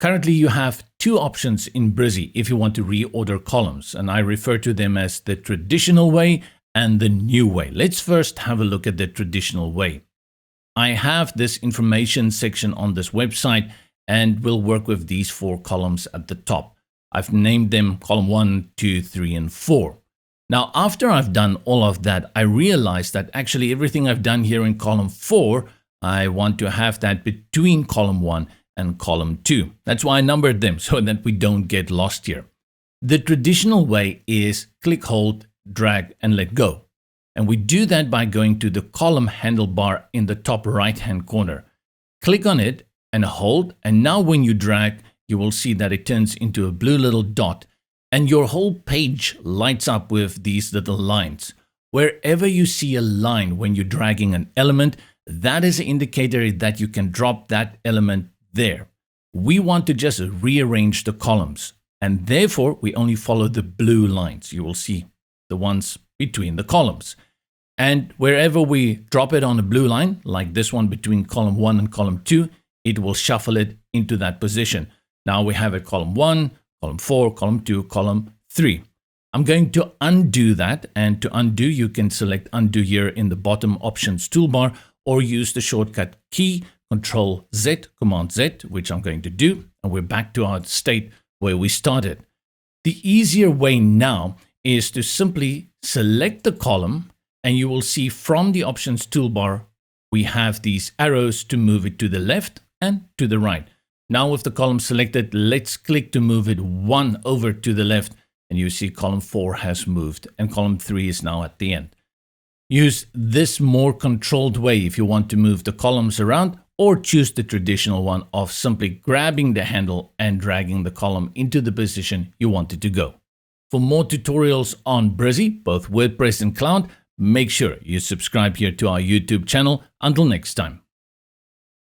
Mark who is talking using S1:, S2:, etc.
S1: Currently, you have two options in Brizy if you want to reorder columns, and I refer to them as the traditional way and the new way. Let's first have a look at the traditional way. I have this information section on this website, and we'll work with these 4 columns at the top. I've named them column 1, 2, 3, and 4. Now, after I've done all of that, I realized that actually everything I've done here in column 4, I want to have that between column 1 and column 2. That's why I numbered them, so that we don't get lost here. The traditional way is click, hold, drag, and let go. And we do that by going to the column handlebar in the top right-hand corner. Click on it and hold, and now when you drag, you will see that it turns into a blue little dot, and your whole page lights up with these little lines. Wherever you see a line when you're dragging an element, that is an indicator that you can drop that element there. We want to just rearrange the columns, and therefore we only follow the blue lines. You will see the ones between the columns. And wherever we drop it on a blue line, like this one between column 1 and column 2, it will shuffle it into that position. Now we have a column 1, column 4, column 2, column 3. I'm going to undo that, and to undo, you can select undo here in the bottom options toolbar, or use the shortcut key Control Z, Command Z, which I'm going to do, and we're back to our state where we started. The easier way now is to simply select the column, and you will see from the options toolbar, we have these arrows to move it to the left and to the right. Now with the column selected, let's click to move it 1 over to the left, and you see column 4 has moved, and column 3 is now at the end. Use this more controlled way if you want to move the columns around, or choose the traditional one of simply grabbing the handle and dragging the column into the position you want it to go. For more tutorials on Brizy, both WordPress and Cloud, make sure you subscribe here to our YouTube channel. Until next time.